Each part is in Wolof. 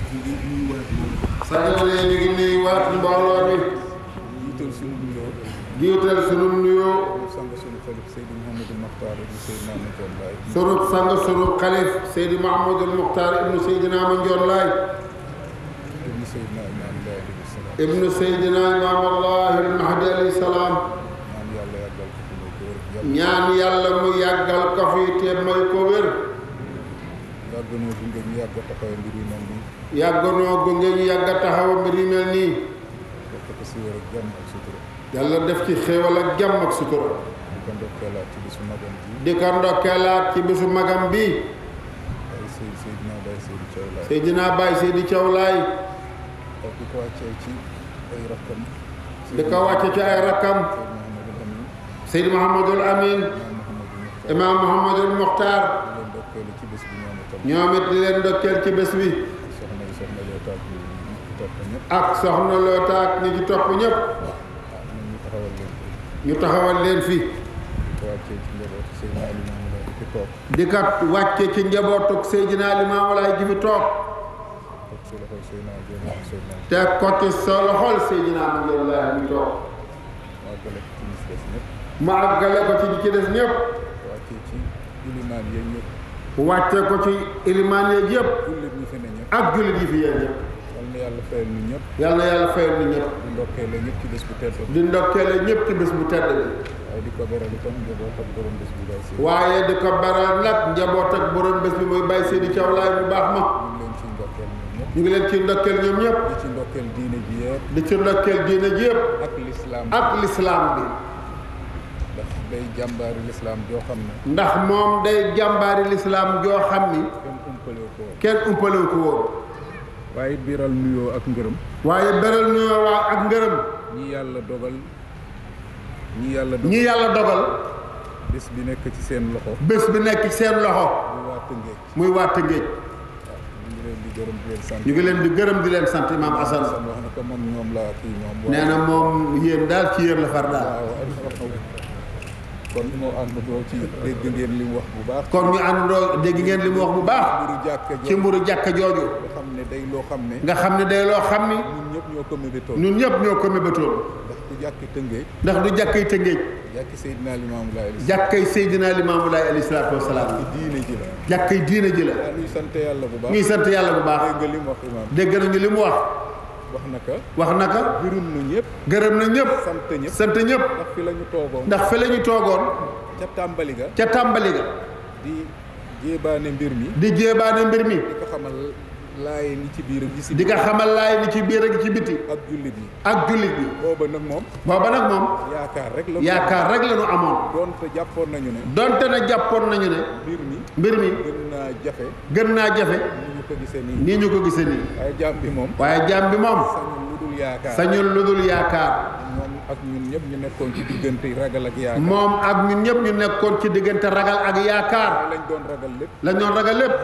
sang ne ñu ngi nuyuwaat mbooloo mi. jiital sunu nuyoo. sunu sang sunu xalif Seydi Mouhamadul Muxtaar ibnu Seydina Mandione Laye. ibnu Seydina Imaam Allah al-Mahdi alayhi salaam. ñaan yàlla mu yàggal ko fi te may ko wér. yàgganoo gunge ñu yàgg a taxaw mbir yu mel nii. yàgganoo gunge ñu yàgg a taxaw mbir yu mel nii. yàlla def ci xéewal ak jàmm ak sutura. di ko ndokkeelaat ci bisu magam bi. Seydina Baye Seydi Thiaw Laye. di ko wàccee ci ay rakkam. di ko wàcce ci ay rakkam. Seydi Mouhamadul Amin. Imaam Mouhamadul Muxtaar. ñoom it di leen ndokkeel ci bés bi. ak soxna Loo taak ñi ci topp ñëpp. ñu taxawal leen fi. di kat wàcce ci njabootuk Seydina Limaamu Laay gi fi toog. te ko ci sa loxol Seydina Mandione Laye mi toog. mu àggale ko ci ñi ci des ñëpp. wàcce ko ci ilimaan yeeg yëpp. ak jullit yi fi yéen ñëpp. yal na yàlla fayal ñu ñëpp. di ndokkeele ñëpp ci bés bu tedd bi. di ndokkeele ñëpp ci bés bu tedd bi. waaye di ko beral itam njaboot ak borom bés bi Baye Seydi. waaye di ko beral nag njaboot ak borom bés bi mooy Baye Seydi Thiaw Laye bu baax ma. ñu ngi leen ci ndokkeel ñoom ñëpp. di ci ndokkeel diine ji yëpp. di ci ndokkeel diine ji yëpp. ak lislaam bi. ndax day jàmbaari lislaam joo xam ne. ndax moom day jàmbaari lislaam joo xam ni. kenn umpalewu ko woon. waaye biral nuyoo ak ngërëm. waaye beral nuyoo waa ak ngërëm. ñi yàlla dogal. bés bi nekk ci seen loxo. bés bi nekk ci seen loxo. muy waa Tëngéej. ñu ngi leen di gërëm di leen sant Imaam Assane. nee na moom yéen daal ci yéen la far daal. kon moo àndandoo ci dégg ngeen li mu wax bu baax. kon ñu àndandoo dégg ngeen li mu wax bu baax. ci mburu jàkka jooju. nga xam ne day loo xam ne. nga xam ne day loo xam ni. ñun ñëpp ñoo ko mébétoon. ñun ñëpp ñoo ko mébétoon. ndax du jàkki Tëngéej. ndax du jàkkay Tëngéej. jàkki Seydina Limaamu Laay. jàkkay Seydina Limaamu Laay alayhi salaatu wa salaam. diine ji la. jàkkay diine ji la. ñuy sant yàlla bu baax. ñuy sant yàlla bu baax. dégg nga li mu wax imaam. dégg nañu li mu wax. wax naka. wax naka. gërëm na ñëpp. gërëm na ñëpp. sant ñëpp. sant ñëpp. ndax fi la ñu toogoon. ndax fi la ñu toogoon. ca tàmbali ga. ca tàmbali ga. di jéebaane mbir mi. di jéebaane mbir mi. di ko xamal laay ni ci biir ak ci di ko xamal laay ni ci biir ak ci biti. ak jullit yi. ak jullit yi. booba nag moom. yaakaar rek la. yaakaar rek la ñu amoon. donte jàppoon nañu ne. donte na jàppoon nañu ne. mbir mi. gën naa jafe. gën naa jafe. nii ñu ko gisee nii. nii ñu ko gisee nii. waaye jaam bi moom. sañul lu dul yaakaar. moom ak ñun ñëpp ñu nekkoon ci diggante ragal ak yaakaar. moom ak ñun ñëpp ñu nekkoon ci diggante ragal ak yaakaar. lañ doon ragal lépp. lañ doon ragal lépp.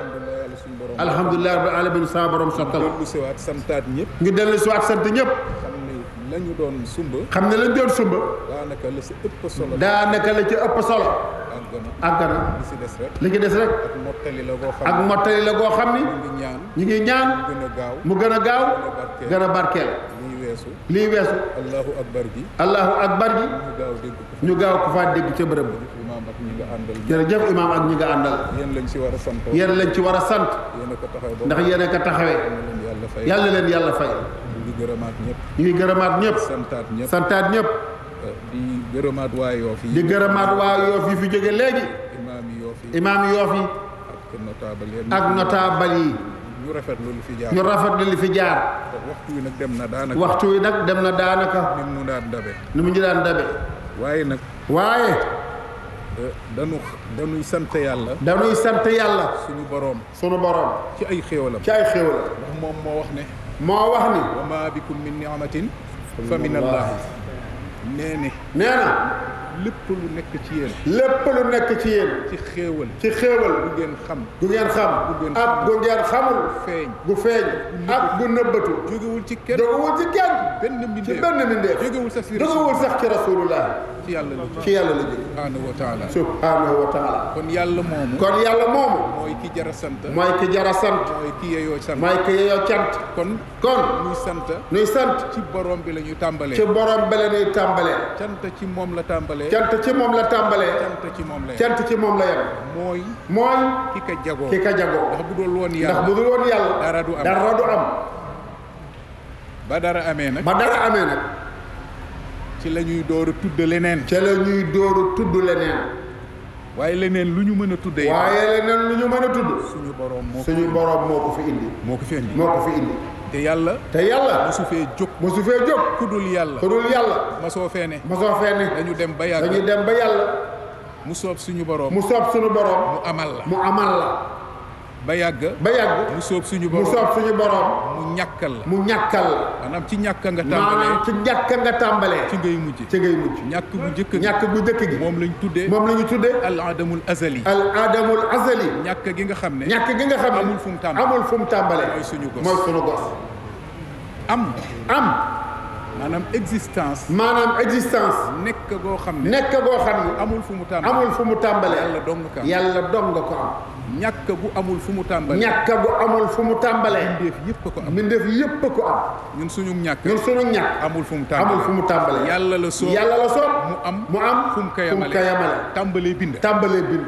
alhamdulilah rabbil alamin sa borom sottal. ñu dellu siwaat santaat ñëpp. ñu dellu siwaat sant ñëpp. xam ne lañu doon sumba. xam ne lañ doon sumba. daanaka la ci ëpp solo. daanaka la ci ëpp solo. àggana. li ci des rek. li ci des rek. ak mottali la goo xam. ak mottali la goo xam ni. ñu ngi ñaan. mu gën a gaaw. gën a barkeel. lii weesu. allahu akbar ji. allahu akbar ji. ñu gaaw ko faa dégg ca bërëb. jërëjëf imaam ak ñi nga àndal. yéen lañ ci war a sant. yéen lañ ci war a sant. ndax yéen a ko taxawee. yàlla leen yàlla fay. ñu ngi gërëmaat ñëpp. ñu ngi gërëmaat ñëpp. santaat ñëpp. santaat ñëpp. di gërëmaat waa Yoof yi. di gërëmaat waa Yoof yi fi jóge léegi. imaam Yoof yi. ak notable yi. ñu rafetlu li fi jaar. ñu rafetlu li fi jaar. waxtu wi nag dem na daanaka. waxtu wi nag dem na daanaka. ni mu daan dabe. ni mu ñu daan dabe. waaye nag. waaye. dañuy sant yàlla. dañuy sant yàlla. suñu boroom. suñu boroom. ci ay xéewalam. ci ay xéewalam. ndax moom moo wax ne. moo wax ni. wa maa bikum min ni'matin fa min allaahi. nee na. lépp lu nekk ci yéen. lépp lu nekk ci yéen. ci xéewal. ci xéewal. gu ngeen xam. gu ngeen xam. ak gu ngeen xamul. feeñ. gu feeñ. ak gu nëbbatu. jógewul ci kenn. jógewul ci kenn. benn mbindeef. ci benn mbindeef. jógewul sax ci jógewul sax ci rasulullah. ci yàlla la ci yàlla la jóge subhaanahu wa taala subhaanahu wa taala kon yàlla moomu kon yàlla moomu mooy ki jara sant mooy ki jara sant mooy ki yeyoo sant mooy ki yeyoo cant kon nuy sant ci borom bi la ñuy tàmbalee ci borom bi la ñuy tàmbalee cant ci moom la tàmbalee cant ci moom la tàmbalee cant ci moom la yem cant ci moom la yem mooy ki ka jagoo ndax bu dul woon yàlla ndax bu dul woon yàlla dara du am ba dara amee nag ci la ñuy door a tudd leneen ci la ñuy door a tudd leneen waaye leneen lu ñu mën a tuddee suñu borom moo ko fi indi te yàlla mosu fee jóg ku dul yàlla mosoo fee ne dañu dem ba yàlla mu soob suñu borom mu amal la ba yàgg mu soob suñu borom mu ñàkkal la maanaam ci ñàkk nga tàmbalee ci ngay mujj ñàkk bu njëkk gi moom lañu tuddee al adamul azali ñàkk gi nga xam ne amul fu mu tàmbalee mooy suñu gos am maanaam existence nekk goo xam ne amul fu mu tàmbalee yàlla dong ko am ñàkk bu amul fu mu tàmbalee mbindeef yépp ko am ñun suñu ñàkk amul fu mu tàmbalee yàlla la soob mu am fu mu ko yamale tàmbalee bind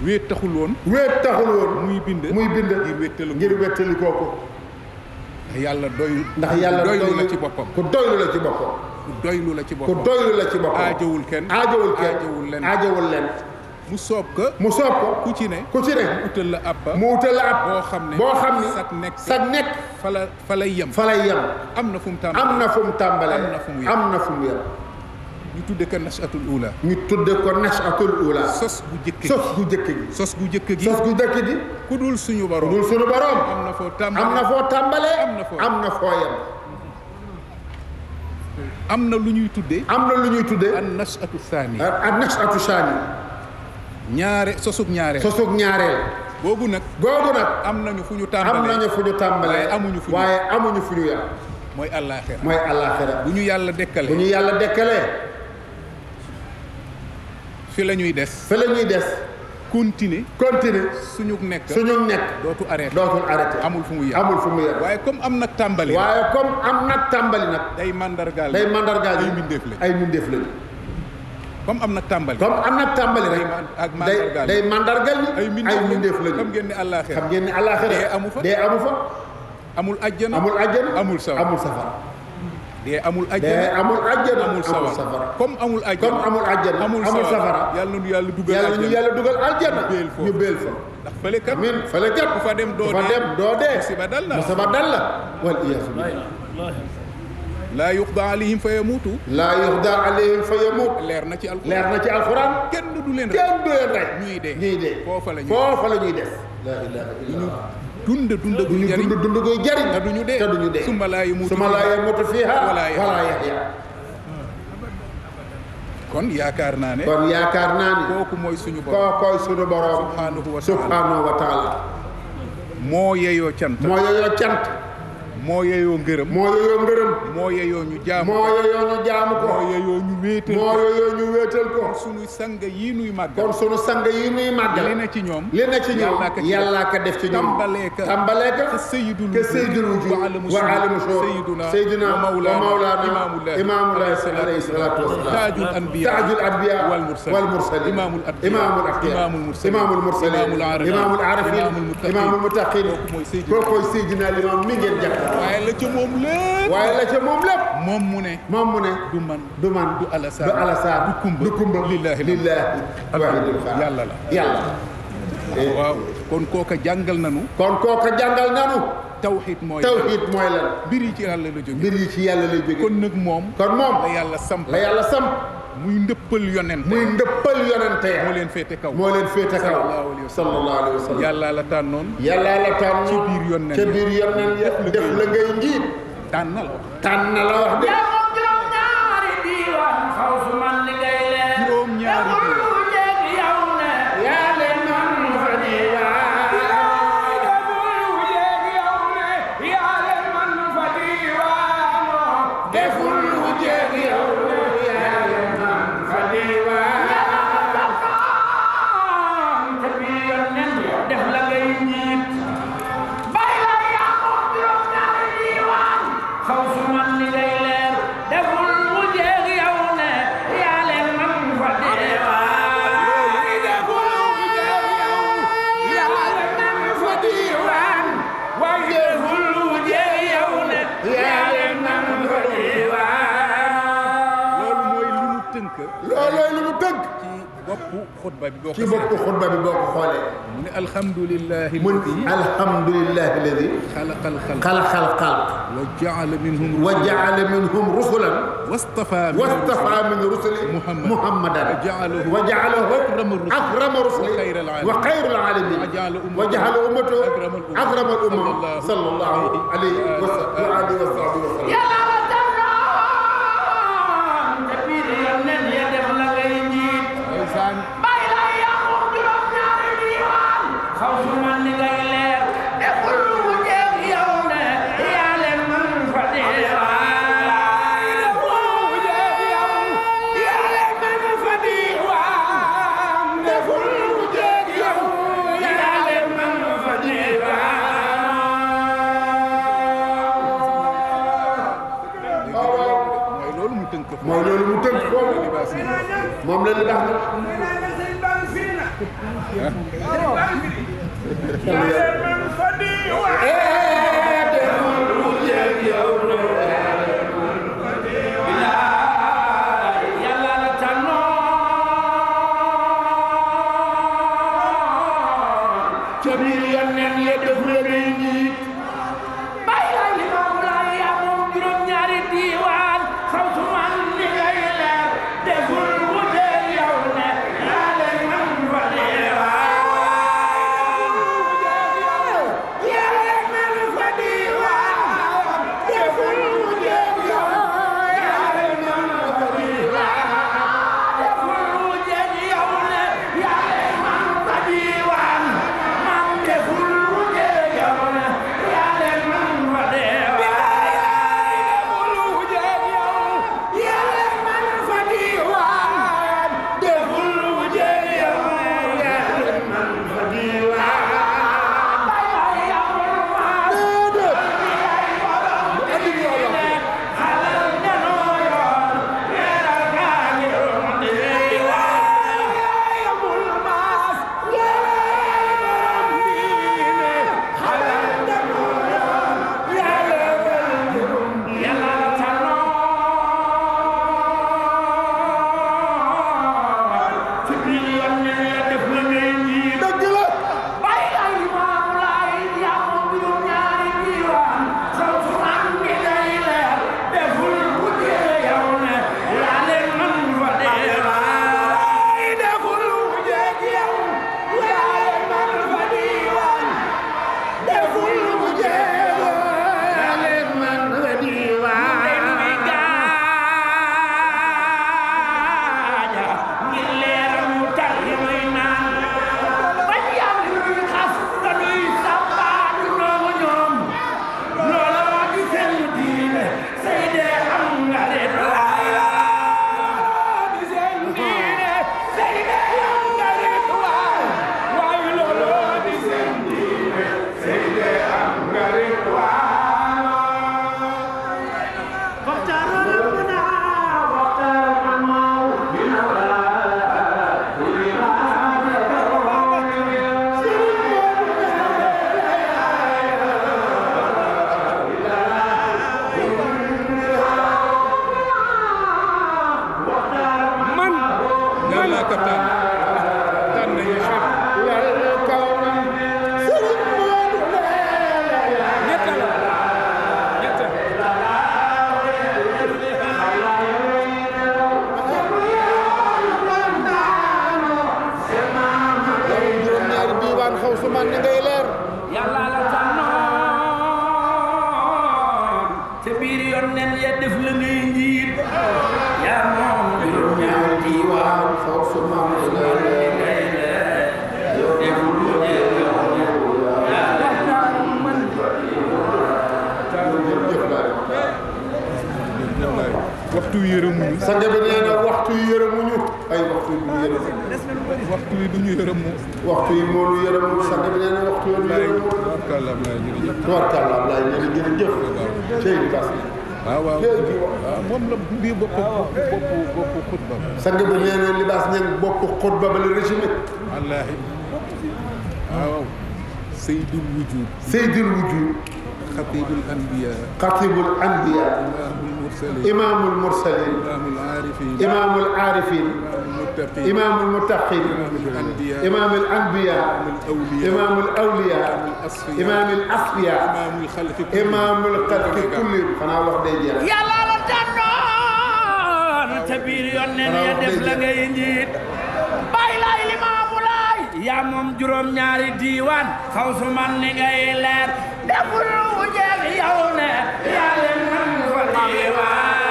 wéet taxul woon muy bind ngir wéttali kooku yàlla doylu la ci boppam ku doylu la ci boppam aajowul kenn aajowul leen mu soob ko ku ci ne mu utal la app boo xam ni sag nekk fa lay yem am na fu mu tàmbalee am na fu mu yem ñu tudde ko nashatul ula sos gu jëkk gi ku dul suñu borom am na foo tàmbalee am na foo yem am na lu ñuy tuddee an nashatu saani sosug ñaareel googu nag am nañu fu ñu tàmbalee waaye amuñu fu ñu yem mooy àllaaxira bu ñu yàlla dekkalee fi la ñuy des continuer suñu nekk dootul arrêté amul fu mu yem waaye comme am nag tàmbali nag day mandargaal ay mbindeef lañu comme am nag tàmbali rek day mandargaal ay mbindeef lañu xam ngeen ne àllaaxira dee amu fa amul ajjana amul safara dee amul ajjana amul safara comme amul ajjana amul safara yàlla na ñu yàlla dugal ajjana ñu beel fa ndax fële kat ku fa dem doo dee musiba dal la wal iyaasu billah laa yuqda alayhim fa yamuutu leer na ci alxuraan kenn du leen rey ñuy dee foofa la ñuy des laa ilaaha illallah dund guy jariñ te duñu dee summa laa yamuutu fiihaa wala yahyaa kon yaakaar naa ne kooku mooy suñu borom subhaanahu wa taala moo yeyoo cant moo yeyoo ngërëm moo yeyoo ñu jaamu ko moo yeyoo ñu wéetal ko kon sunu sang yi nuy màggal li ne ci ñoom yàllaa ka def ci ñoom tàmbalee ka sayyidul wujud wa alamu sayyiduna wa mawlana imaamullah alayhi salaatu wa salaam taajul anbiya wal mursalin imaamul atqiya imaamul mursalin imaamul arifin imaamul muttaqin kookoy sayyidina limaam mi ngeen jàpp waaye la ca moom lépp moom mu ne du man du alasaar du kumba lillaahi yàlla waaw kon kooka jàngal nanu tawxiid mooy lan mbir yi ci yàlla la jóge kon nag moom la yàlla samp muy ndëppal yonente ya moo leen féete kaw sallallahu alayhi wa sallam yàlla la tànnoon ci biir yonent ya def la ngay njiit tànn la wax de juróom-ñaari diiwaan yaa leen man fa diiwaan deful lu jeeg yow boppu xutba bi boo ko ci boppu xutba bi boo ko xoolee mu ne alhamdulillahi alladi xalaqal xalq wa jaala minhum rusulan wastafa min rusuli muhammadan wa ja'alahu akrama rusuli wa xayrul alamin wa ja'ala ummatahu akramal umam sallallahu alayhi wa sallam mooy loolu mu tënk foofu moom la li baax na waxtu wi yërëmuñu. sang bi nee na waxtu yi yërëmuñu. ay waxtu yi du ñu yërëm. waxtu yi du ñu yërëmu. waxtu yi moo ñu yërëmu sang bi nee na waxtu yi du ñu yërëmu. tubarkalla Ablaye jërëjëf. tubarkalla Ablaye nee na jërëjëf. Seydi Bass. waaw waaw waaw moom la bii boppu xutba. sang bi nee na Libaas ñeen boppu xutba ba la résumé. wallaahi waaw. Seydul Wujud. Seydul Wujud. xatibul anbiya. xatibul anbiya. imaamul mursalin. imaamul mursalin. imaamul aarifin. imaamul aarifin. إمام المتقين إمام الأنبياء إمام الأولياء إمام الأصفياء إمام الخلق كلهم خنا wax day jeex yàlla la tànnoon te biir yónneen ya def la ngay njiit bàyyi laay Limaamu Laay yaa moom juróom ñaari diiwaan xaw su man ni ngay leer deful wu jeex yow ne yaa leen man fa diiwaan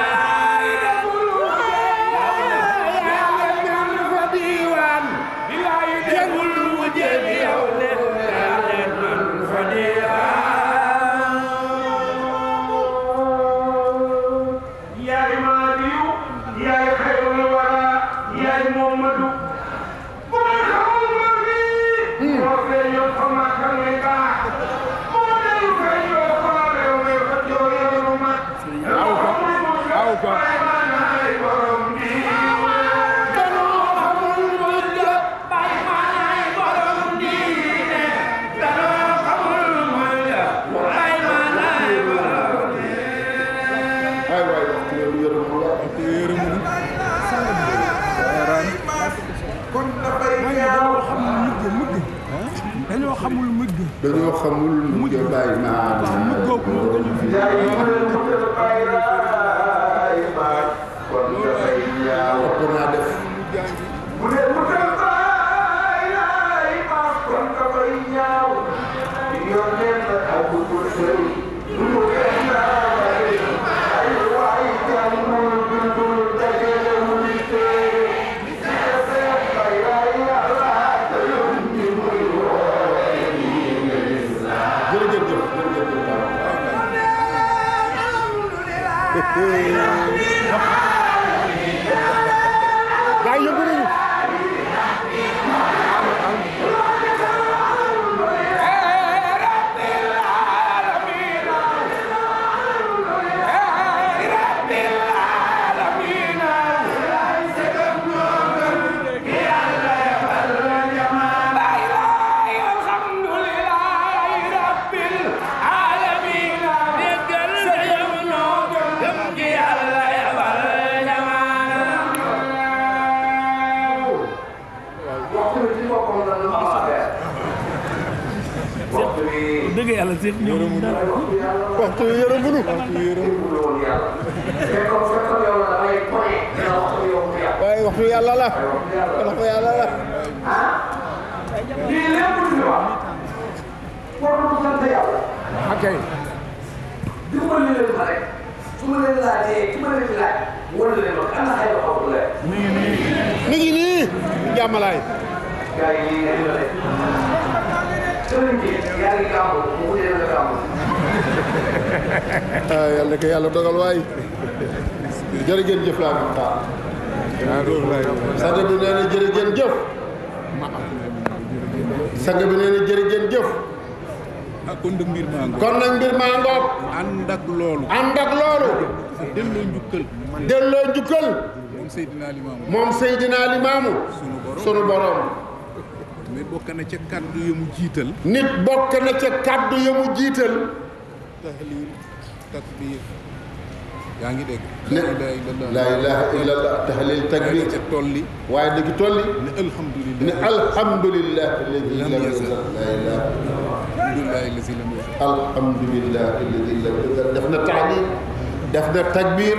dañoo xamul mujj bàyyi maa dëgg yàlla seet ñoom waxtu yërëmunu waaye waxtu yàlla la waxtu yàlla la lii lépp lu wax war na sant yàlla akay dimbali leen ma rek su ma leen laajee su ma leen laaj wala leen wax ana xay waxu la mi ngi nii jàmmalaay gaay yi yàlla ko yàlla dogal waay jërëjëf jëf laa ko xaar sang bi nee na jërëjëf jëf sang bi nee na jërëjëf jëf kon nag mbir maa ngoog kon nag mbir maa ngoog ànd ak loolu delloo njukkal moom Seydina Limaamu sunu borom nit bokk na ca kàddu ya mu jiital nit bokk na ca kàddu ya mu jiital tahlil takbir yaa ngi dégg laa ilaaha illallah tahlil takbir ca tolli waaye dëgg tolli ne alhamdulillah alhamdulillah alladi lam yazal alhamdulillah alladi lam yazal def na tahlil def na takbir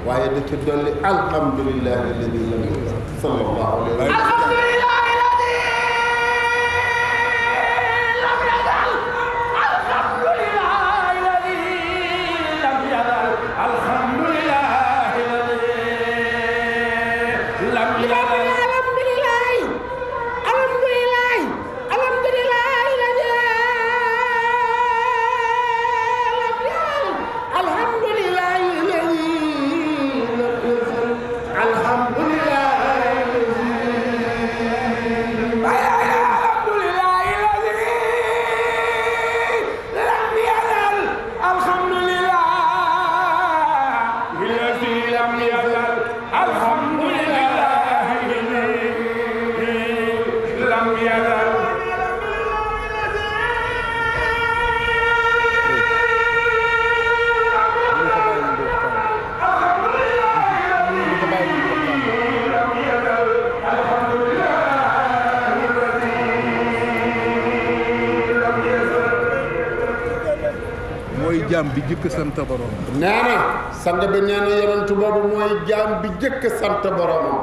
waaye da ca dolli alhamdulillah alladi lam yazal sallallahu alayhi wa sallam jaam bi jëkk sant borom. nee na sang bi nee na yonent boobu mooy jaam bi jëkk sant boromam.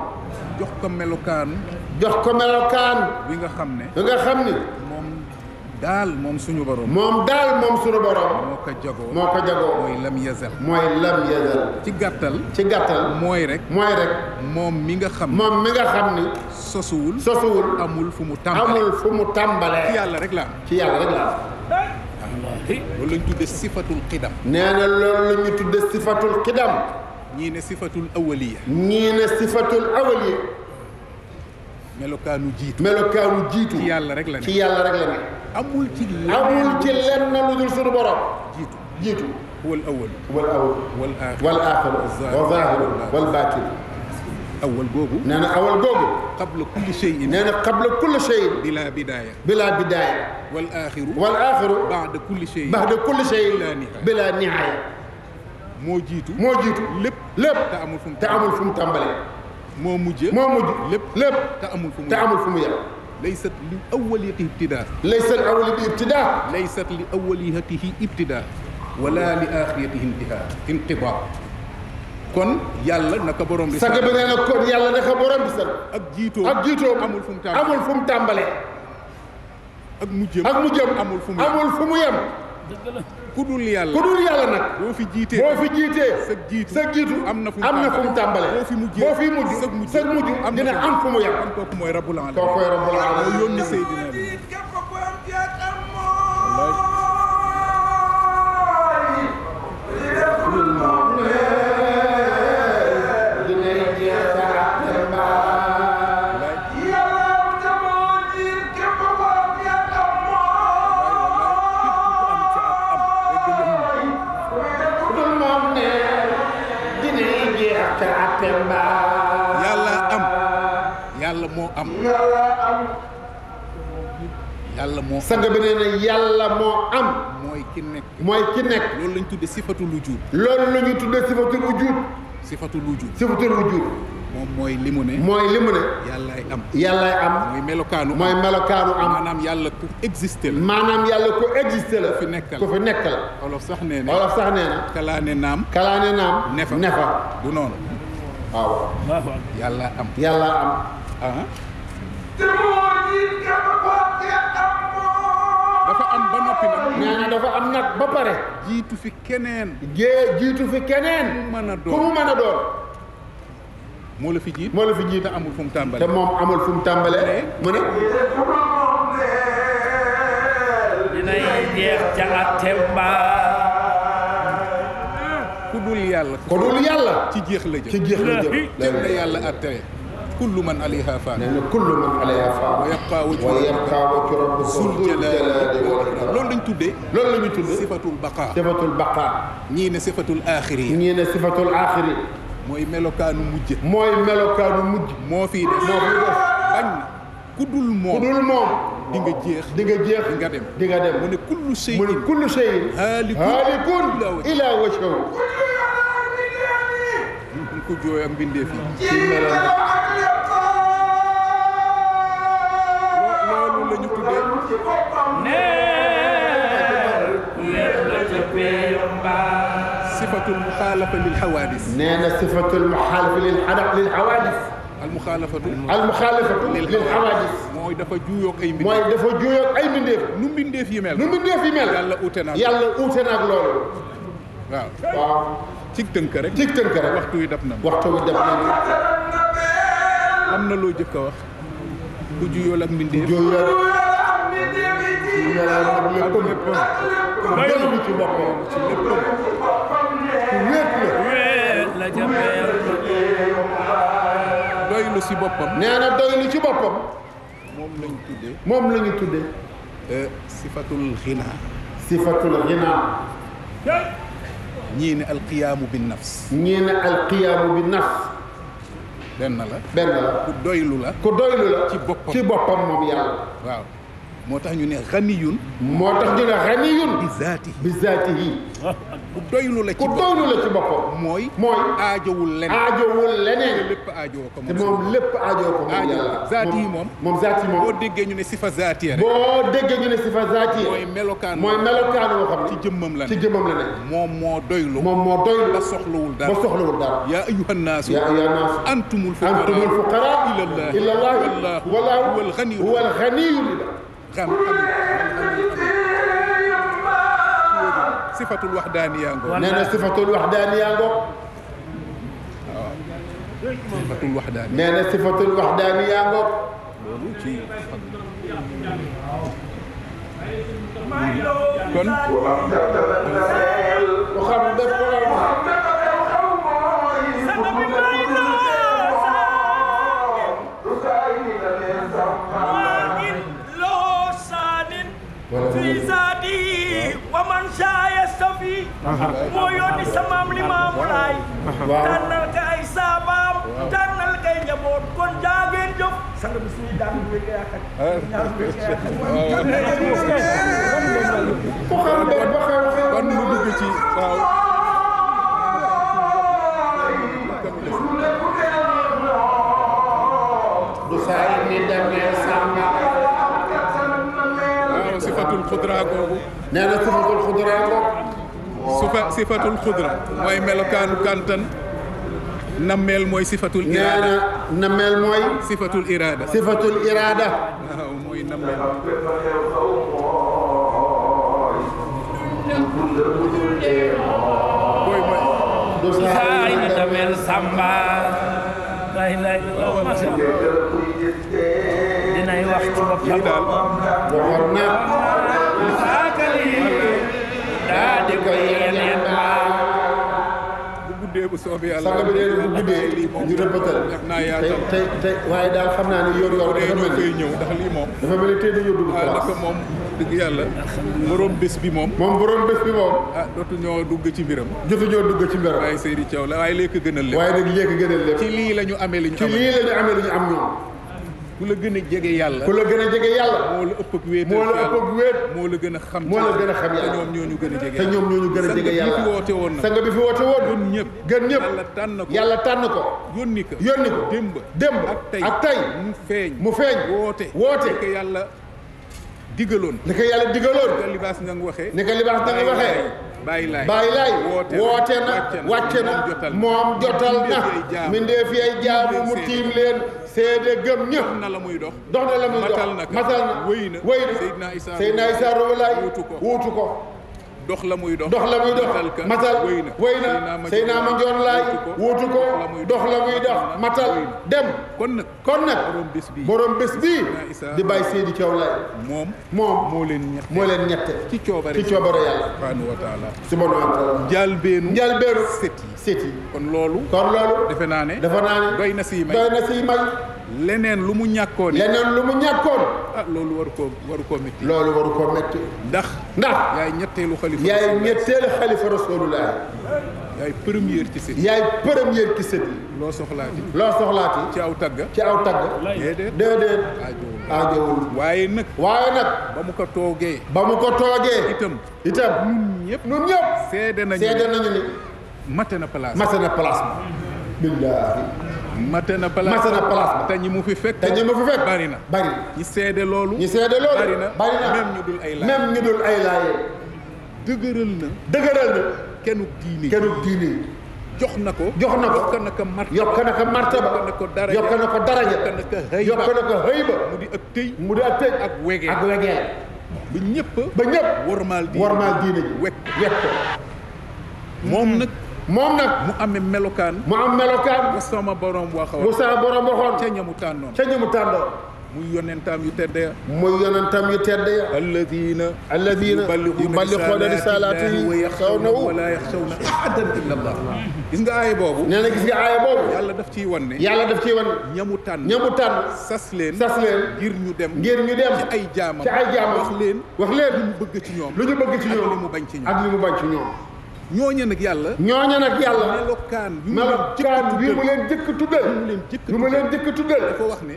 jox ko melokaan. jox ko melokaan. bi nga xam ne. bi nga xam ni. moom suñu borom. moom suñu borom. moo ko jagoo. moo ko jagoo. mooy lam yazal. mooy lam yazal. ci gàttal. ci gàttal. mooy rek. moom mi nga xam. moom mi nga xam ni. sosuwul. amul fu mu tàmbalee. ci yàlla rek la am. ci yàlla rek la am. loolu lañ tudde sifatul xidam. nee na loolu la ñu tudde sifatul xidam. ñii ne sifatul awaliya. ñii ne sifatul awaliya. melokaanu jiitu. ci yàlla rek la ne. ci yàlla rek la ne. amul ci lenn lu dul suñu borom. jiitu. wal awwal. wal aaxir. wal zaahir wal baatin. awwal googu. nee na awwal googu. qabla kulli shay'in. nee na qabla kulli shay'in. bilaa bidaaya. wal aaxiru. ba'da kulli shay'in. bilaa nihaaya. moo jiitu. lépp. te amul fu mu tàmbalee. moo mujj. lépp. te amul fu mu yem. laysat li awwaliyatihi ibtidaa. laysat li awwaliyatihi ibtidaa. wala li aaxiratihi inqidaa. kon yàlla naka borom bi. sàgg bi nee na kon yàlla naka borom bi sax. ak jiitoom amul fu mu tàmbalee. ak mujjam amul fu mu yem. ku dul yàlla nag. boo fi jiitee. sa jiitu am na fu mu tàmbalee. boo fi mujj sa mujj dina am fu mu yem. kooku mooy rabbul alamin. moo yónni Seydina bi. yàlla moo sang bi nee na yàlla moo am. mooy ki nekk. loolu lañ tudde sifatul wujud. sifatul wujud. moom mooy li mu ne. yàllaay am. mooy melokaanu am. maanaam yàlla ku existé la. ku fi nekkal. olof sax nee na. kalaane naam. nefa. du noonu. waaw. yàlla am. dafa am ba noppi nag. nee na dafa am nag ba pare. jiitu fi keneen. ku mu mën a doon. moo la fi jiit. te amul fu mu tàmbalee. te moom amul fu mu tàmbalee. mu ne. dinay jeex ca àtte ba. ku dul yàlla. ci jeex la jëm. jëm na yàlla àtte. kullu man alayha faan. nee na kullu man alayha faan. wa yabqaa wajhu rabbika zul jalaali wal ikraam. loolu lañ tuddee. sifatul baqaa. ñii ne sifatul aaxiri. mooy melokaanu mujj. moo fi def. bañ na. ku dul moom. di nga jeex. di nga dem. mu ne kullu shay'in. haalikun ilaa wajhihi. ku jooy ak mbindeef yi. loolu la ñu tuddee. sifatul muxaalafa lil xawaadis. nee na sifatul muxaalafa lil xawaadis. almuxaalafatu lil xawaadis. mooy dafa juuyoog ay mbindeef. nu mbindeef yi mel. yàlla uute na ak loolu. waaw. cig tënk rek. waxtu wi dab na. am na loo jëkk a wax. ku juyool ak mbindeef. doylu ci boppam. doylu ci boppam. nee na doylu ci boppam. moom la ñu tuddee. sifatul xinaa. ñii ne alqiyaamu bi nafs. benn la. ku doylu la. ci boppam moom yàlla. waaw moo tax ñu ne xaniyun. bi zaatihi. ku doylu la ci boppam mooy aajowul leneen lépp aajowoo ko te moom lépp aajowoo ko moom yàlla zaati yi moom boo déggee ñu ne sifa zaati rek mooy melokaan woo xam ci jëmmam la ne moom moo doylu ba soxlawul dara yaa ayyuhan naasu antumul fuqaraa ilallaahi wallaahu huwal ghaniyyul sifatul waxdaaniyaa ngoog nee na sifatul waxdaaniyaa ngoog nee na sifatul waxdaaniyaa ngoog loolu ci kon xam def ko fi zaati wa man saa yastafi moo yónni sa maam Limaamu Laay tànnal ka ay saabaam tànnal kay njaboot kon jaageen jëf sang bi suñu daan bi nga yaakaar kon mu dugg ci waaw du saa yi ni demee sàmma sifatul xudra googu nee na sifatul xudra googu sifatul xudra mooy melokaanu kantan nammeel mooy sifatul iraada nee na nammeel mooy sifatul iraada waaw mooy nammeel du saa yi ni demee sàmba dinay wax ci boppam daal waxoon na daa di ko yeneen bu guddee bu soobee yàlla sang bi nee na bu guddee ñu rëbbatal tey waaye daal xam naa ne yor dafa mel koy ñëw ndax lii moom dafa mel ni tey dañoo dugg naka moom dëgg yàlla borom bés bi moom dootu ñoo dugg ci mbiram waaye Seydi Thiaw la waaye léegi gënal lépp ci lii la ñu amee li ñu am ñoom ku la gën a jege yàlla moo la ëpp ak wéet moo la gën a xam yàlla te ñoom ñoo ñu gën a jege te ñoom ñoo ñu gën a jege yàlla sang bi fi woote woon sang bi fi woote woon gën ñëpp yàlla tànn ko yónni ko démb ak tey mu feeñ woote li ko yàlla digaloon ni ko libaas nga waxee bàyyi laay woote na wàcce na moom jotal na mindee fi ay jaamu mu tiim leen seede gëm ñëpp dox na la muy dox matal na wéy na Seydina Issa Rouhou Laye wuutu ko dox la muy dox matal wéy na Seydina Mandione Laye wuutu ko dox la muy dox matal dem kon nag borom bés bii di bàyyi Seydi Thiaw Laye moom moo leen ñette ci coobare yàlla subhanahu wa taala subhanahu wa taala njaalbeenu set yi kon loolu defe naa ne doy na siy may leneen lu mu ñàkkoon loolu waru koo métti ndax yaay ñetteelu xalifa rasulullah yaay première ci sët yi loo soxlaati ci aw tagg déedéet aajowul waaye nag ba mu ko toogee itam ñun ñëpp seede nañu ni mate na place billaahi mate na place te ñi mu fi fekk bari na ñi seede loolu bari na même ñu dul ay laay dëgëral na kenuk diine jox na ko yokk na ko martaba yokk na ko daraja yokk na ko hëyba mu di ak tëj ak wegeel ba ñëpp wormaal diine ji wekk ko moom nag mu am melokaan bu sama borom waxoon ca ñamu tànnoon muy yonentam yu tedd ya alladina yuballighuuna risalatihi wa yaxshawnahu wa la yaxshawna ahadan illa allah gis nga aaya boobu yàlla daf ciy wan ñamu tànn sas leen ngir ñu dem ci ay jaamam wax leen lu ñu bëgg ci ñoom ak li mu bañ ci ñoom ñooña nag yàlla melokaan bi mu leen jëkk tuddal dafa wax ne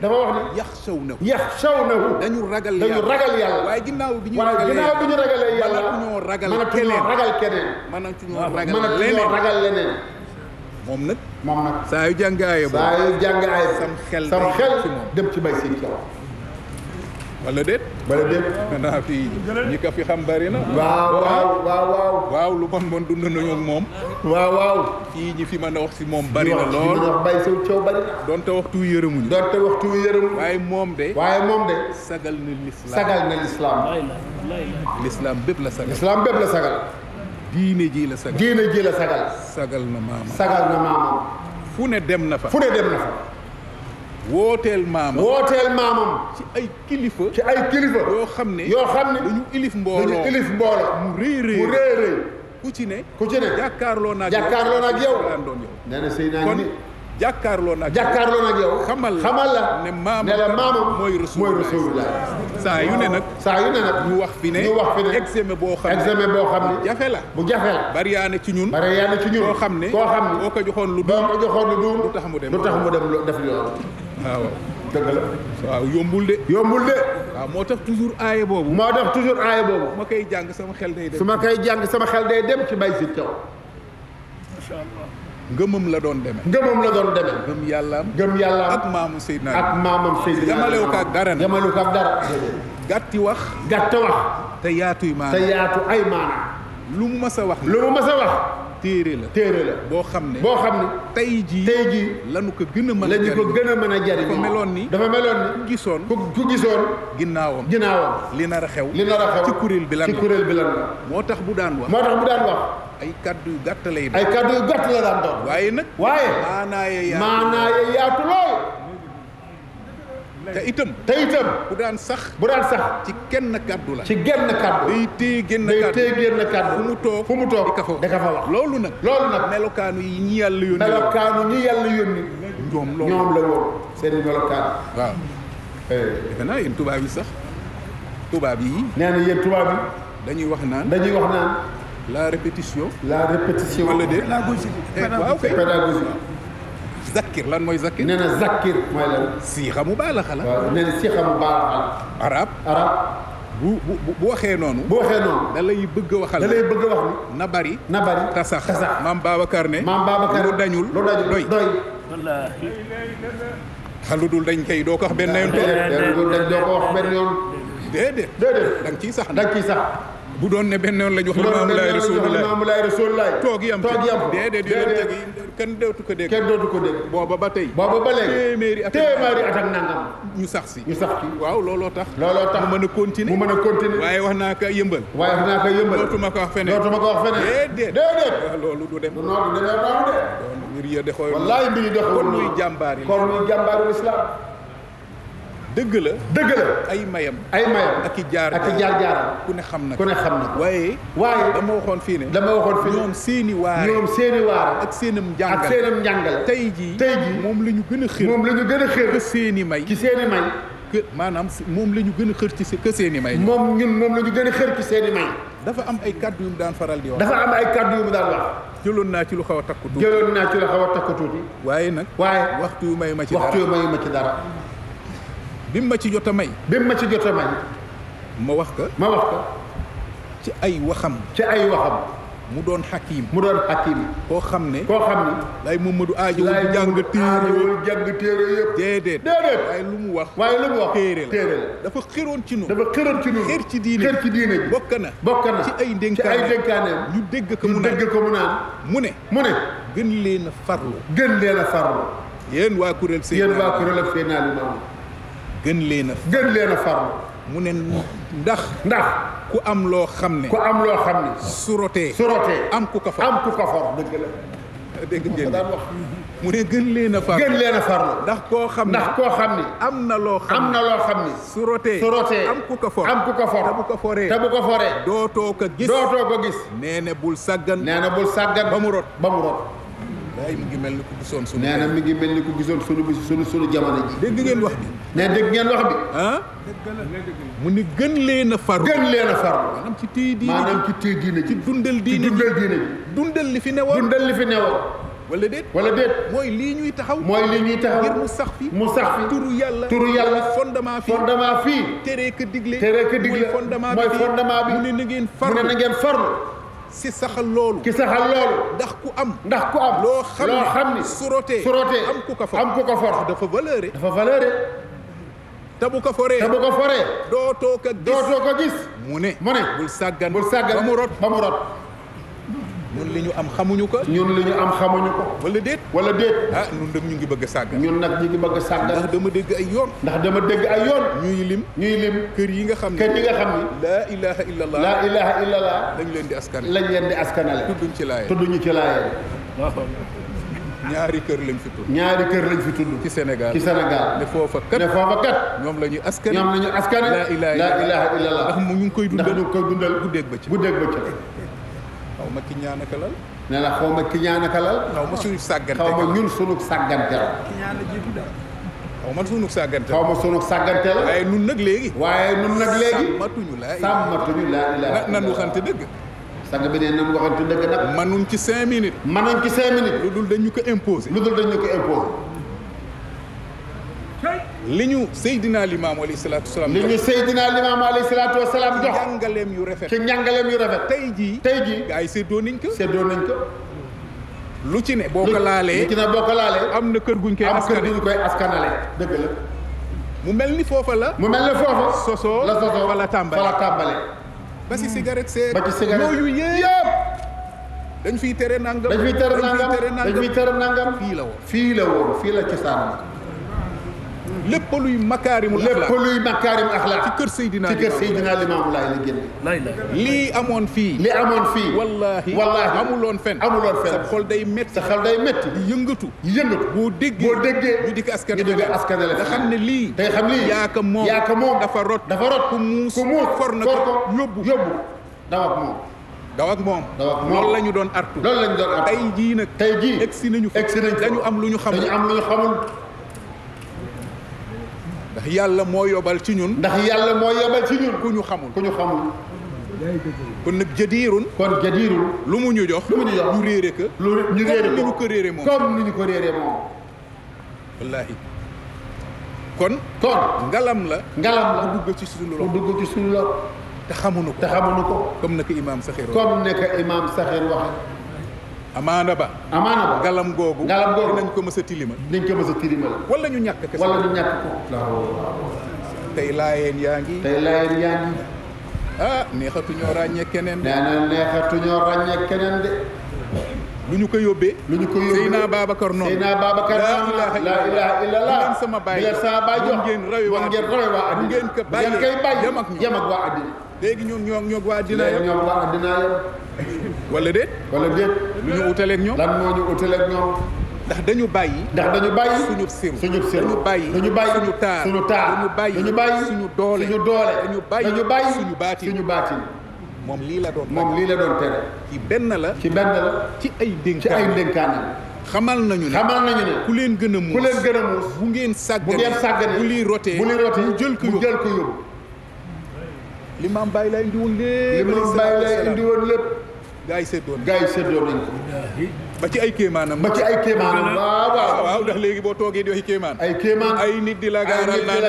yaxshawnahu dañu ragal yàlla waaye ginnaaw bi ñu ragalee yàlla mënatuñoo ragal keneen mënatuñoo ragal leneen moom nag saa yu jàng aaya sam xel dem ci bay seen caw wala déet naa fii ñi ko fi xam bari na waaw lu bon dund nañu ak moom fii ñi fi mën a wax si moom bari na lool bay seen caw bari na doonte waxtu yërëmuñu waaye moom de sagal na l'islam bépp la sagal diine ji la sagal na maamam fu ne dem na fa wooteel maamam ci ay kilifa yoo xam ne dañu ilif mbooloo mu rëy ku ci ne jàkkaarloo naag yow nee na sëy naa ngi jàkkaarloo naag yow xamal la ne maamam mooy rasulullah saa yu ne nag ñu wax fi ne examen boo xam ne bu jafe la bariyaane ci ñun koo xam ne boo ko joxoon lu duum lu tax mu dem def loolu waaw dëgg la waaw yombul de waaw moo tax toujours aaya boobu ma koy jàng sama xel day dem ci bay si caw ngëmam la doon deme gëm yàllaam ak maamam Seydina jamalewu ko ak dara gàtti wax te yaatu ay maana lu mu mas a wax téere la boo xam ne tey jii lanu ko gën a mën a jariñ dafa meloon ni ku gisoon ginnaawam li nar a xew ci kuréel bi lan la moo tax bu daan wax ay kaddu yu gàtt la daan doon waaye maanaaye yaatu lool te itam bu daan sax ci genn kaddu day téye genn kaddu fu mu toog di ka fa wax loolu nag melokaanu yi ñi yàlla yónni ñoom la woon seen melokaan waaw defe naa yéen tubaab yi nee na yéen tubaab yi dañuy wax naan la répétition wala déet waaw kay pédagogie zakir lan mooy zakir nee na zakir mooy lan siixa mu baalaxa la waaw nee na siixa mu baalaxa la arab bu waxee noonu da lay bëgg a waxal ni na bari ta sax maam Babacar ne lu dañul doy wallaahi xalu dul dañ kay doo ko wax benn yoon déedéet da nga ciy sax bu doon ne benn yoon la ñu wax Limaamu Laay Rasuulullaah toog yam déedéet yonent gi kenn dootu ko dégg booba ba léegi téeméeri at ak nangam ñu sax ci waaw looloo tax mu mën a continuer waaye wax naa ko yëmbal dootuma ko wax feneen déedéet waaw loolu du dem mbir ya dexooy wallaahi mbir yi dexooy kon muy jàmbaari lislaam dëgg la ay mayam ak i jaar-jaaram ku ne xam na waaye dama waxoon fii ne ñoom seeni waar ak seenam njàngale tey jii moom la ñu gën a xër que seeni may que maanaam moom la ñu gën a xër ci que seeni may moom la ñu gën a xër ci seeni may dafa am ay kaddu yu mu daan faral di wax jëloon naa ci lu xaw a takku tuuti waaye nag waxtu yu may ma ci dara bi mu ma ci jot a may ma wax ko ci ay waxam mu doon xakiim koo xam ni lay Mamadou aajowul bu jàng téere yëpp déedéet waaye lu mu wax téere la dafa xëroon ci noonu xër ci diine bokk na ci ay dénkaaneem ñu dégg ko mu naan mu ne gën leen a farlu yéen waa kuréel Seydina Limaamu gën leen a farlu mu ne ndax ku am loo xam ne surotee am ku ko for dëgg ngeen mu ne gën leen a farlu ndax koo xam ne am na loo xam ne surotee am ku ko for te bu ko foree dootoo ko gis nee na bul sàggan ba mu rot wallaay mi ngi mel ni ku gisoon sunu. nee na mi ngi mel ni ku gisoon sunu jamono ji. dégg ngeen wax bi. nee dégg ngeen wax bi. ah. mu ni gën leen a farlu. gën leen a farlu. maanaam ci téye diine maanaam ci téye diine ci dundal diine dundal li fi newoon. dundal li fi newoon. wala déet. wala déet. mooy lii ñuy taxaw. mooy lii ñuy taxaw. ngir mu sax fi. mu sax fi. turu yàlla. fondement fii. fondement fii. tere ka digle. mooy fondement bi. mu ne na ngeen farlu. mu ne na ngeen farlu. si saxal loolu. ki saxal loolu. ndax ku am. loo xam ni su rotee. am ku ko for. dafa valeuré. te bu ko foree. dootoo ko gis. mu ne. bul sàggan. ba mu rot. ñun li ñu am xamuñu ko. wala déet. ah ñun nag ñu ngi bëgg a sàggan. ndax dama dégg ay yoon. ñuy lim. kër yi nga xam ne. laa ilaha illallah. lañ leen di askanale. tudduñu ci laaye. ñaari kër lañ fi tudd. ci Sénégal. ne foofa kat. ñoom la ñuy askane. laa ilaha illallah. ndax mu ñu ngi koy dundal. guddeeg bëccëg. xaw ma ki ñaanaka lal. nee na xaw ma ki ñaanaka lal. xaw ma suñu sàggante. xaw ma ñun suñu sàggante la. xaw ma suñu sàggante. la. waaye nun nag léegi. sàmmatuñu laa ilaaha. nan waxante dëgg. sang bi ne nan waxante dëgg nag. manuñ ci 5 minutes. lu dul dañu ko imposer. li ñu Seydina Limaamu alayhi salaatu wasalaam. jox ci njàngaleem yu rafet. tey jii. gaa yi séddoo nañ ko. lu ci ne boo ko laalee. am na kër guñ koy askanale. dëgg la. mu mel ni foofa la. sosoo wala tàmbale. ba ci cigarette seeg. yooyu yëpp. dañ fiy tere nangam. fii la cosaan. lépp luy makaarimul axlaaq. ci kër Seydina Limaamu Laay la génne. lii amoon fii. wallaahi amuloon fen. sa xol day métti. di yëngatu. boo déggee. ñu di ko askanale. nga xam ne lii. yaa ko moom. dafa rot. ku muus for na ko yóbbu. daw ak moom. loolu la ñu doon artu. tey jii nag. egsi nañu dañu am lu ñu xamul. ndax yàlla moo yobal ci ñun. ku ñu xamul. kon nag jadiirun. lu mu ñu jox. ñu réere ko. comme ni ñu ko réere moom. wallaahi. kon. ngalam la. mu dugg ci suñu loxo. te xamuñu ko. comme naka imaam Saxiir waxe. amaana ba. ngalam googu. dinañ ko mës a tilimal. wala ñu ñàkk ko. tey laayeen yaa ngi. neexatuñoo ràññee keneen de. de. lu ñu ko yóbbee. Seydina Babacar noonu. laa ilaaha illallah. ngeen sama baay jox ngeen rawe waa àddina. ngeen ko bàyyee yam ak waa àddina. léegi ñoo waa àddina yam. wala déet. lu ñu utaleeg ñoom. lan moo ñu utaleeg ñoom. ndax dañu bàyyi. suñu sir. dañu bàyyi suñu taar. dañu bàyyi suñu doole. dañu bàyyi suñu baatin. moom lii la doon tere. ci benn la. ci ay dénkaane. xamal nañu ne. ku leen gën a muus. bu ngeen sàggane. bu lii rotee. mu jël ko yóbbu. Limaam Baay la indi woon lépp. gaa yi séddoo nañ ko. ba ci ay kéemaanam. waaw ndax léegi boo toogee di waxi kéemaan. ay nit di la gaaral naan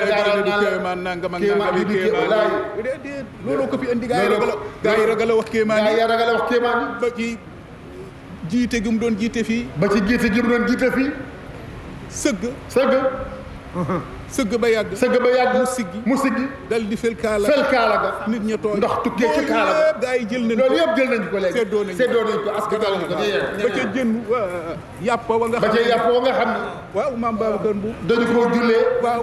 du kéemaan nangam ak nangam yi kéemaan. déedéet looloo ko fi indi. gaa yi ragal a wax kéemaan yi. ba ci jiite gi mu doon jiite fii. sëgg ba yàgg. mu siggi. dal di fel kaala ga. nit ña tooy. ndox tukkee ci kaala ga. gaa yi jël nañ ko. loolu yëpp jël nañ ko léegi. séddoo nañ ko askan nañ ko. ba ca jën yàpp wa nga xam ne. waaw maam Babacar Mbuub. dañu koo jullee. waaw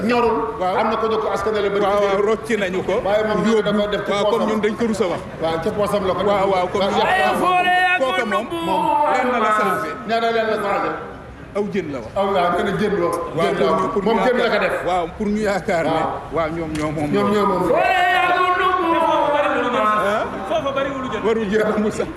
ñorul. am na ko ñu ko askanale ba. waaw rocci nañu ko. waaye moom ñu dafa def ci poosam. comme ñun dañ ko rusa wax. waaw ca poosam la ko. waaw comme kooka moom lenn la changé. aw jën la wax. waaw gën a jën la. moom jën la ko def. waaw pour ñu yaakaar ne. waaw ñoom moom. foofa bariwul jën. warul jën amul sax.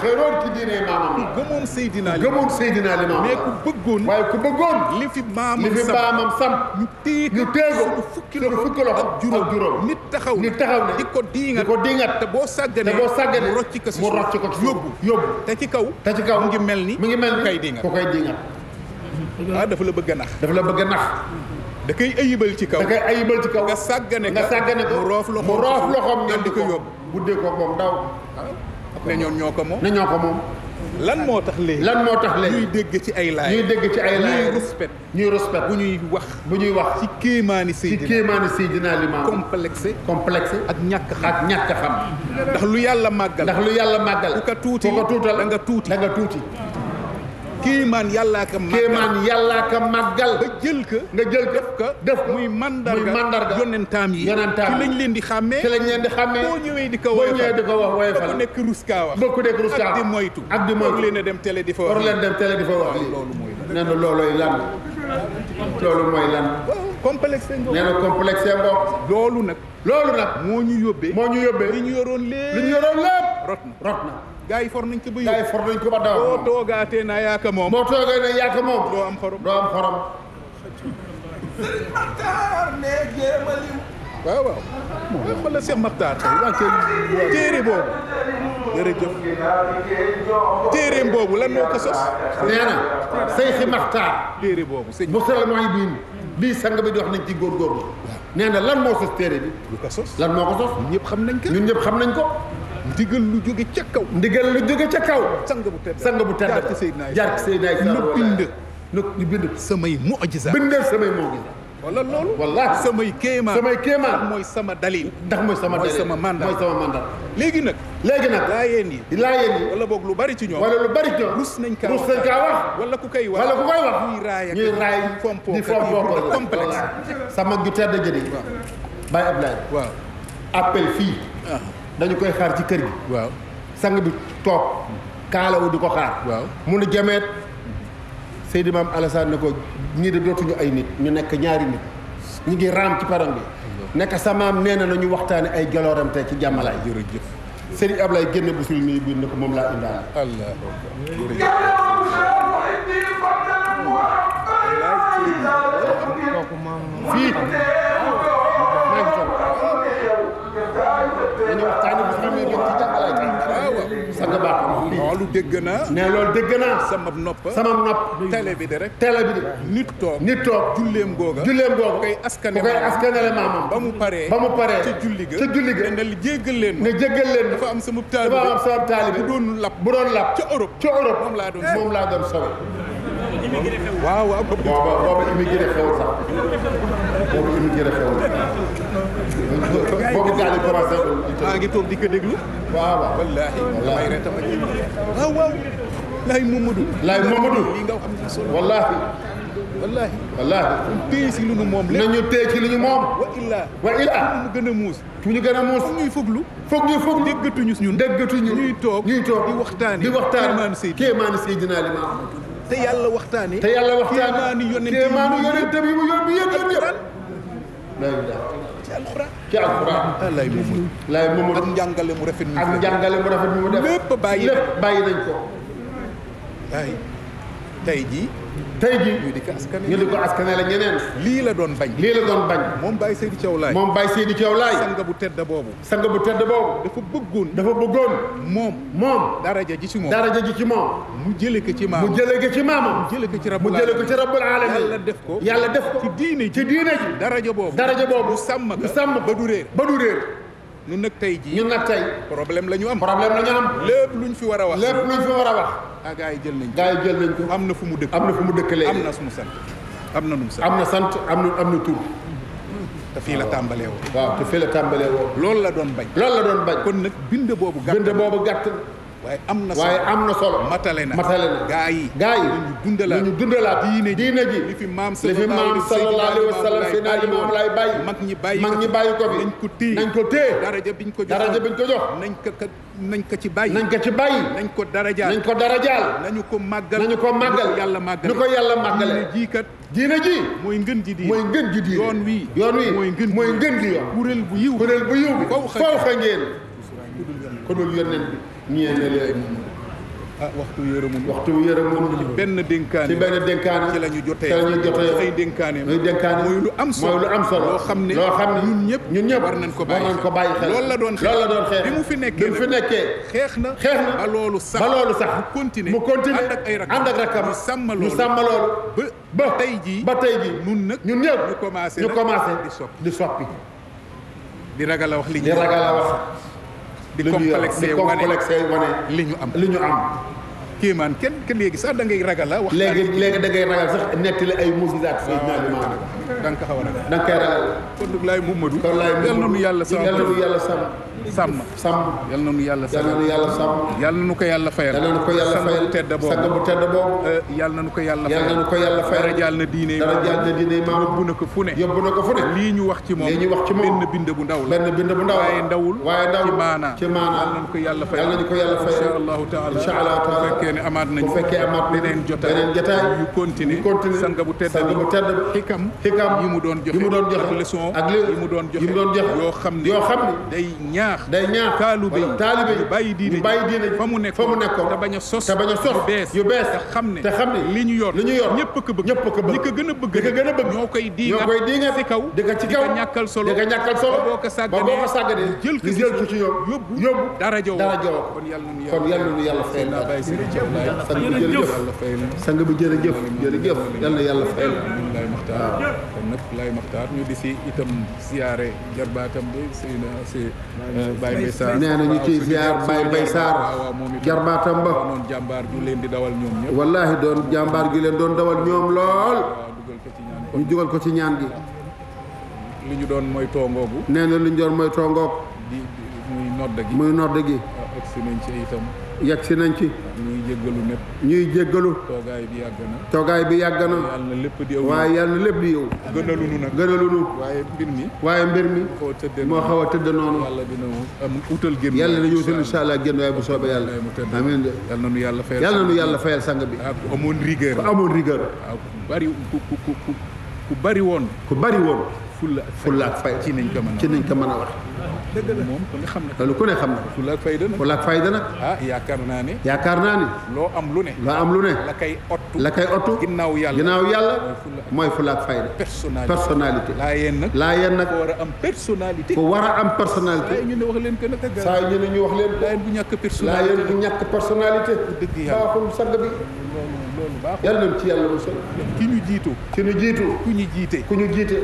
xeroon ci diine maamam la. gëmoon Seydina Limaamu. gëmoon Seydina Limaamu. mais ku bëggoon. waaye ku bëggoon. li fi maamam samp. ñu téye ko fukki loxo ak juróom. nit taxaw ne di ko diingat. te boo sàgganee mu rocc ko si yóbbu. te ci kaw mu ngi mel ni ku koy diingat. dafa la bëgg a nax. da koy ayibal ci kaw. nga sàggane ko mu roof loxoom ngeen di ko yóbbu. buddee ko moom daw. ne ñoom ñoo ko moom. lan moo tax léegi ñuy dégg ci ay laay. ñuy respect bu ñuy wax. ci kéemaani Seydina Limaamu. complexe ak ñàkk xam. ndax lu yàlla màggal. ku ko tuutal da nga tuuti. kéemaan yàllaa ka màggal. nga jël ko def ko muy mandarga yonentaam yi. ci lañ leen di xàmmee. boo ñëwee di ko woyofal ba ku nekk rus kaa wax. ak di moytu. war leen a dem télé di fa wax. loolu mooy lan. nee na loolooy lan. loolu mooy lan. complexe ngoo. nee na complexe ngoo. loolu nag. moo ñu yóbbee. li ñu yoroon lépp. rot na. gaa yi for nañ ko ba daw. boo toogaatee na yaaka moom. doo am xorom. Sëriñ Maxtaar ne jéemalim. waaw. wala Cheikh Maxtaar tey téere boobu. jërëjëf. téereem boobu lan moo ko sos. nee na Seyxi Maxtaar. téere boobu sëñ bi. lii sang bi di wax nañ ci góorgóorlu. nee na lan moo sos téere bi. lu ko sos. lan moo ko sos. ñun ñëpp xam nañ ko. ndigal lu jóge ca kaw. sang bu tedd jaar ci Seydina ñu bind samay mu'jiza. wala loolu. wallaahi samay kéemaan. mooy sama dalil. mooy sama mandat. léegi nag. laayeen yi. wala boog lu bari ci ñoom. rus nañ kaa wax. wala ku koy wax. ñuy raay di fompoo ko complexe. sama ju tedd jëdi. Baye Ablaye. waaw. appel fii. dañu koy xaar ci kër gi. waaw. sang bi toog kaalawu di ko xaar. waaw mu ne jameet Seydi Maam Alassane ne ko ñii de dootuñu ay nit ñu nekk ñaari nit ñu ngi raam ci param bi. nekk sa maam nee na ñu waxtaane ay jalooram tey ci jàmmalaay. jërëjëf. Serigne Ablaye génne bu sul nii biir ne ko moom laa indaale. fii dañu waxtaane bu sul nii biir ci jàmmalaay tey. sang baax loolu dégg naa. ne loolu dégg naa. sama nopp. télé bi de rek. nit toog. julleem googa. koy askanale maamam. ba mu paree. ca julli ga. ne jéggal leen ma. dafa am sama taalibe. bu doon lap. ca Europe. moom laa doon sowe. waaw. boobu immigré xewul sax. boobu gaal yi commencé. maa ngi toog di ko déglu. waaw. wallaahi. damay reetam ak yéen. waaw. Laay Momadou. lii nga xam ne solo. wallaahi. téye si lu nu moom lépp. nañu téye ci lu ñu moom. wa illaa. mu gën a muus. ñu gën a muus. foog ñuy foglu. déggatuñu. ñuy toog di waxtaani. kéemaani Seydina Limaamu. te yàlla waxtaani. kéemaani yonent bi mu yóbbu yëpp. ci alxuraan. Laay Momadou. ak njàngale mu rafet mu def. lépp bàyyi nañ ko. ay tey jii. ñu di ko askanale ñeneen. lii la doon bañ. moom Baye Seydi Thiaw Laye. sang bu tedd boobu. dafa bëggoon. moom. daraja ji ci moom. mu jële ko ci maamam. mu jële ko ci rabbul alamin. yàlla def ko. ci diine ji. daraja boobu. mu sàmm ba du réer. ñun nag tey problème la ñu am. lépp luñ fi war a wax. gaa yi jël nañ ko. am na fu mu dëkk léegi. am na su mu sant. am na nu mu sant. am na tur. te fii la tàmbalee woon. waaw te fii la tàmbalee woon. loolu la doon bañ. kon nag bind boobu gàtt. waaye am na solo. matale na. gaa yi. ñu dundalaat. diine ji. li fi maam sallallahu alayhi wa sallam seen moom lay bàyyi. mag ñi bàyyi ko fi. nañ ko téye. daraja biñ ko jox. nañ ko ci bàyyi. nañ ko darajaal. nañu ko màggal. ni ko yàlla màggale. diine ji. mooy ngën ji diine. yoon wi. mooy ngën ji yoon. kuréel bu yiw bi. faw xa ngeen. ko dul yónneen bi. ñii ne leen waxtu yërëmun ci benn dénkaane ci la ñu jotee ay dénkaane mooy lu am solo loo xam ne ñun ñëpp war nañ ko bàyyi xel loolu la doon xeex bi mu fi nekkee xeex na ba loolu sax mu continuer ànd ak rakkam ñu sàmm loolu ba tey jii ñun ñëpp ñu commencé di soppi di ragal a wax di complexé wane li ñu am kéemaan kenn léegi sax da ngay ragal a wax léegi da ngay ragal sax nettali ay mujizaat Seydina Limaamu da nga ko xaw a ragal da nga koy ragal kon nag laay Muhammadu yal na nu yàlla sàmm yal na nu yàlla sàmm yal na nu ko yàlla fayal sang bu tedd boobu yal na nu ko yàlla fayal darajaal na diine maam yóbbu na ko fu ne lii ñu wax ci moom benn bind bu ndaw la waaye ndawul ci maana yal na nu ko yàlla fayal insha allahu taala bu fekkee ne amaat nañu beneen jotaay yu continuer sang bu tedd xikam yi mu doon joxe ak leçon yi mu doon joxe yoo xam ne day ñaax taalibe yi bàyyi diine fa mu nekkoon te bañ a sos yu bees te xam ne li ñu yor ñëpp ko bëgg ñi ko gën a bëgg ñoo koy diinga ci kaw di ko ñàkkal solo ba boo ko sàgganee jël ko ci yóbbu dara jow kon yàlla nu yàlla fayal sang bi jërëjëf yal na yàlla fayal Laay Maxtaar kon nag Laay Maxtaar ñu di si itam ziyaare jarbaatam bi si Baye Mbaye Sarr nee na ñu ciy ziar Baye Mbaye Sarr jarbaatam ba noonu jàmbaar ju leen di dawal ñoom ñëpp wallaahi doon jàmbaar gi leen doon dawal ñoom lool ñu dugal ko ci ñaan gi li ñu doon mooy toongoogu nee na li ñu doon mooy tongoog muy nodd gi agsi nañ ci itam yegg si nañ ci ñuy jéggalu toogaay bi yàgg na waaye yàlla na lépp di yow gënalu waaye mbir mi moo xaw a tëdd noonu yàlla na ñëw seen incha allah génn waaye bu soobee yàlla amiin yàlla na nu yàlla fayal sang bi ku amoon rigueur ku bari woon fulla ak fay ci nañ ko mën a wax dëgg la moom ku ne xam na loolu ku ne xam na fulla ak fayda nag yaakaar naa ni loo am lu ne la kay ottu ginnaaw yàlla mooy fulla ak fayda personnalité laa yéen nag ku war a am personnalité saa ñu ne wax leen que nag saa ñu ne ñu wax leen laa yéen bu ñàkk personnalité dëgg yàlla baaxul sang bi loolu baaxul yàlla nañ ci yàlla musal ki ñu jiitu ku ñu jiite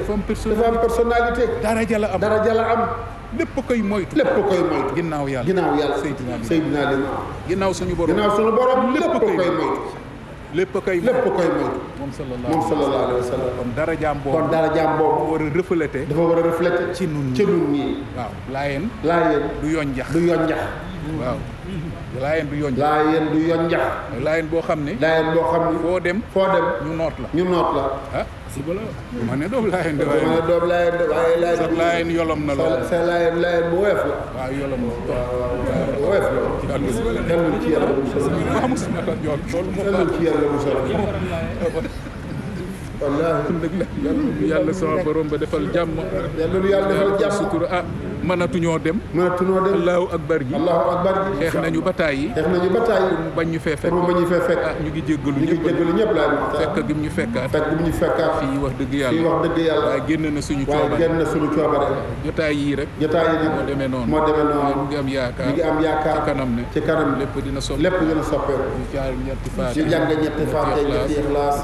dafa am personnalité daraja la am lépp koy moytu ginnaaw yàlla Seydina Limaamu ginnaaw suñu borom lépp koy moytu lépp koy moytu moom sallallahu alayhi wa sallam kon darajaam boobu dafa war a refléter ci nun ñi waaw laayeen du yonjax waaw laayeen du yonjax laayeen boo xam ne foo dem ñu noot la ah bala ma ne doom laayeen de waaye sax laayeen yolom na lool sa laayeen bu woyof la waaw yolom na bu woyof la dem ci yàlla musal wallaahi yàlla sama borom ba defal jàmm sutura mënatuñoo dem allahu akbar gi xeex nañu bataay yi mu bañ ñu fee fekk ñu ngi jéggalu ñëpp la fekk gi ñu fekkaat fii wax dëgg yàlla waaye génn na suñu coobare jotaay yii rek moo demee noonu ñu ngi am yaakaar ci kanam lépp dina soppeeku ñu jàng ñetti faatiha ñetti ixlaas